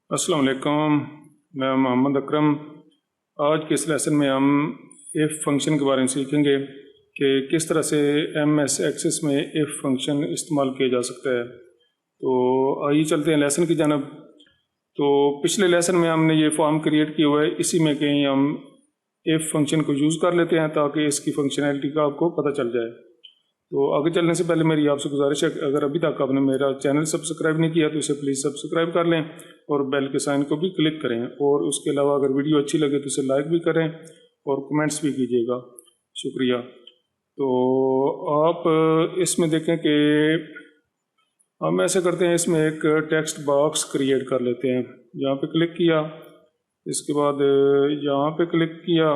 السلام علیکم، میں محمد اکرم۔ آج کے اس لیسن میں ہم ایف فنکشن کے بارے میں سیکھیں گے کہ کس طرح سے ایم ایس ایکسس میں ایف فنکشن استعمال کیا جا سکتا ہے۔ تو آئیے چلتے ہیں لیسن کی جانب۔ تو پچھلے لیسن میں ہم نے یہ فارم کریٹ کیا ہوا ہے، اسی میں کہیں ہم ایف فنکشن کو یوز کر لیتے ہیں تاکہ اس کی فنکشنالٹی کا آپ کو پتہ چل جائے۔ تو آگے چلنے سے پہلے میری آپ سے گزارش ہے کہ اگر ابھی تک آپ نے میرا چینل سبسکرائب نہیں کیا تو اسے پلیز سبسکرائب کر لیں اور بیل کے سائن کو بھی کلک کریں، اور اس کے علاوہ اگر ویڈیو اچھی لگے تو اسے لائک بھی کریں اور کمنٹس بھی کیجیے گا۔ شکریہ۔ تو آپ اس میں دیکھیں کہ ہم ایسے کرتے ہیں، اس میں ایک ٹیکسٹ باکس کریٹ کر لیتے ہیں۔ یہاں پہ کلک کیا، اس کے بعد یہاں پہ کلک کیا،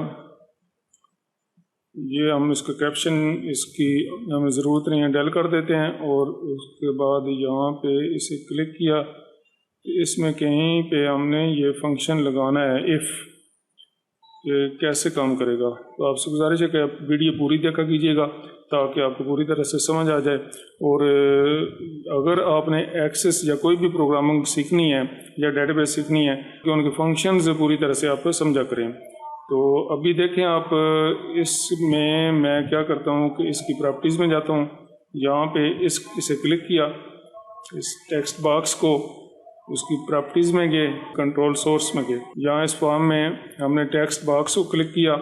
یہ ہم اس کا کیپشن اس کی ہمیں ضرورت نہیں ہے، ڈیل کر دیتے ہیں، اور اس کے بعد یہاں پہ اسے کلک کیا، اس میں کہیں پہ ہم نے یہ فنکشن لگانا ہے ایف، کہ کیسے کام کرے گا۔ تو آپ سے گزارش ہے کہ آپ ویڈیو پوری دیکھا کیجیے گا تاکہ آپ کو پوری طرح سے سمجھ آ جائے، اور اگر آپ نے ایکسس یا کوئی بھی پروگرامنگ سیکھنی ہے یا ڈیٹا بیس سیکھنی ہے کہ ان کے فنکشنز پوری طرح سے آپ سمجھا کریں۔ تو ابھی دیکھیں آپ، اس میں کیا کرتا ہوں کہ اس کی پراپرٹیز میں جاتا ہوں، یہاں پہ اسے کلک کیا، اس ٹیکسٹ باکس کو، اس کی پراپرٹیز میں گئے، کنٹرول سورس میں گئے، یہاں اس فارم میں ہم نے ٹیکسٹ باکس کو کلک کیا،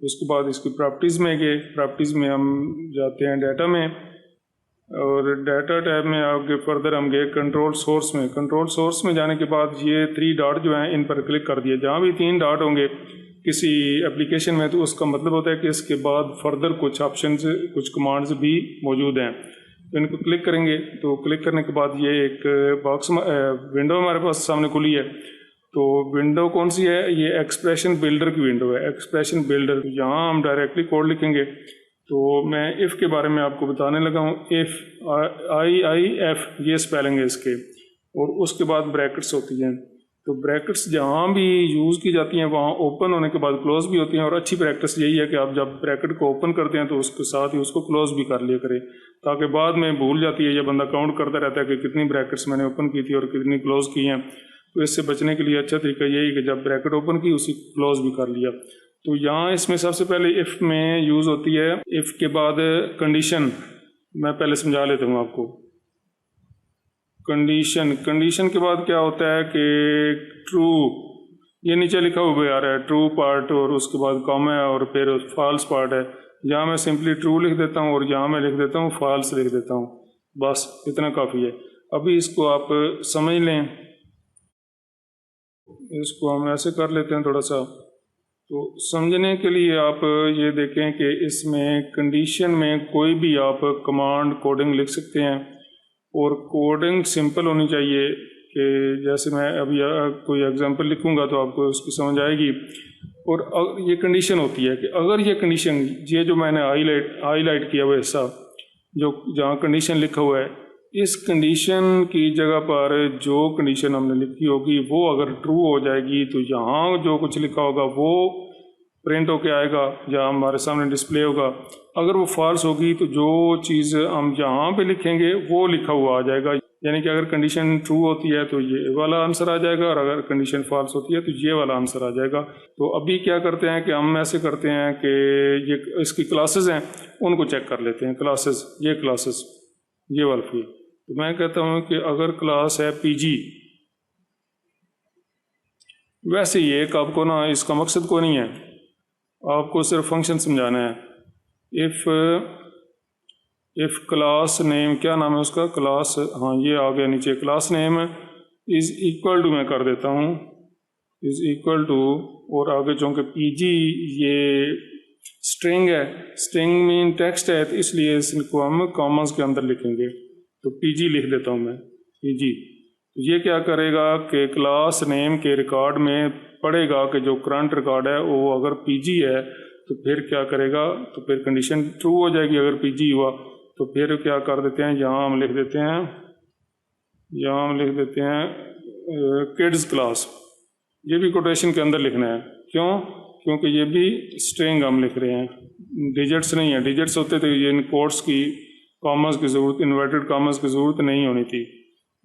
اس کے بعد اس کی پراپرٹیز میں گئے، پراپرٹیز میں ہم جاتے ہیں ڈیٹا میں، اور ڈیٹا ٹیب میں آگے فردر ہم گئے کنٹرول سورس میں۔ کنٹرول سورس میں جانے کے بعد یہ 3 ڈاٹ جو ہیں ان پر کلک کر دیا۔ جہاں بھی 3 ڈاٹ ہوں گے کسی اپلیکیشن میں تو اس کا مطلب ہوتا ہے کہ اس کے بعد فردر کچھ آپشنز، کچھ کمانڈز بھی موجود ہیں، تو ان کو کلک کریں گے۔ تو کلک کرنے کے بعد یہ ایک باکس ونڈو ہمارے پاس سامنے کھلی ہے۔ تو ونڈو کون سی ہے؟ یہ ایکسپریشن بلڈر کی ونڈو ہے، ایکسپریشن بلڈر۔ یہاں ہم ڈائریکٹلی کوڈ لکھیں گے۔ تو میں ایف کے بارے میں آپ کو بتانے لگا ہوں۔ ایف IIF یہ اسپیلنگ ہے اس کے، اور اس کے بعد بریکٹس ہوتی ہیں۔ تو بریکٹس جہاں بھی یوز کی جاتی ہیں وہاں اوپن ہونے کے بعد کلوز بھی ہوتی ہیں، اور اچھی پریکٹس یہی ہے کہ آپ جب بریکٹ کو اوپن کرتے ہیں تو اس کے ساتھ ہی اس کو کلوز بھی کر لیا کریں، تاکہ بعد میں بھول جاتی ہے یا بندہ کاؤنٹ کرتا رہتا ہے کہ کتنی بریکٹس میں نے اوپن کی تھی اور کتنی کلوز کی ہیں۔ تو اس سے بچنے کے لیے اچھا طریقہ یہی کہ جب بریکٹ اوپن کی اسی کلوز بھی کر لیا۔ تو یہاں اس میں سب سے پہلے ایف میں یوز ہوتی ہے، ایف کے بعد کنڈیشن، میں پہلے سمجھا لیتا ہوں آپ کو۔ کنڈیشن کے بعد کیا ہوتا ہے کہ ٹرو، یہ نیچے لکھا ہوا آ رہا ہے ٹرو پارٹ، اور اس کے بعد کاما ہے اور پھر فالس پارٹ ہے۔ یہاں میں سمپلی ٹرو لکھ دیتا ہوں اور یہاں میں لکھ دیتا ہوں فالس لکھ دیتا ہوں، بس اتنا کافی ہے۔ ابھی اس کو آپ سمجھ لیں، اس کو ہم ایسے کر لیتے ہیں تھوڑا سا۔ تو سمجھنے کے لیے آپ یہ دیکھیں کہ اس میں کنڈیشن میں کوئی بھی آپ کمانڈ کوڈنگ لکھ سکتے ہیں، اور کوڈنگ سمپل ہونی چاہیے، کہ جیسے میں ابھی کوئی ایگزامپل لکھوں گا تو آپ کو اس کی سمجھ آئے گی۔ اور یہ کنڈیشن ہوتی ہے کہ اگر یہ کنڈیشن، یہ جو میں نے ہائی لائٹ کیا ہوا حصہ جو جہاں کنڈیشن لکھا ہوا ہے، اس کنڈیشن کی جگہ پر جو کنڈیشن ہم نے لکھی ہوگی وہ اگر ٹرو ہو جائے گی تو یہاں جو کچھ لکھا ہوگا وہ پرنٹ ہو کے آئے گا یا ہمارے سامنے ڈسپلے ہوگا۔ اگر وہ فالس ہوگی تو جو چیز ہم یہاں پہ لکھیں گے وہ لکھا ہوا آ جائے گا، یعنی کہ اگر کنڈیشن ٹرو ہوتی ہے تو یہ والا آنسر آ جائے گا، اور اگر کنڈیشن فالس ہوتی ہے تو یہ والا آنسر آ جائے گا۔ تو ابھی کیا کرتے ہیں کہ ہم ایسے کرتے ہیں کہ یہ اس کی کلاسز ہیں ان کو چیک کر لیتے ہیں۔ کلاسز، یہ کلاسز، یہ والی، تو میں کہتا ہوں کہ اگر کلاس ہے پی جی، ویسے ہی ایک آپ کو نا اس کا مقصد کو نہیں ہے، آپ کو صرف فنکشن سمجھانا ہے۔ ایف کلاس نیم، کیا نام ہے اس کا؟ کلاس، ہاں یہ آ گیا نیچے، class name is equal to, میں کر دیتا ہوں از ایکول ٹو، اور آگے چونکہ پی جی یہ اسٹرنگ ہے، اسٹرنگ مین ٹیکسٹ ہے، تو اس لیے اس کو ہم کامنز کے اندر لکھیں گے، تو پی جی لکھ دیتا ہوں میں، پی جی۔ یہ کیا کرے گا کہ کلاس نیم کے ریکارڈ میں پڑھے گا کہ جو کرنٹ ریکارڈ ہے وہ اگر پی جی ہے تو پھر کیا کرے گا، تو پھر کنڈیشن ٹرو ہو جائے گی اگر پی جی ہوا، تو پھر کیا کر دیتے ہیں، یہاں ہم لکھ دیتے ہیں کڈز کلاس، یہ بھی کوٹیشن کے اندر لکھنا ہے۔ کیوں؟ کیونکہ یہ بھی اسٹرنگ ہم لکھ رہے ہیں، ڈیجٹس نہیں ہیں، ڈیجٹس ہوتے تو یہ ان کوٹس کی، کاماز کی ضرورت، انورٹڈ کاماز کی ضرورت نہیں ہونی تھی۔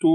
2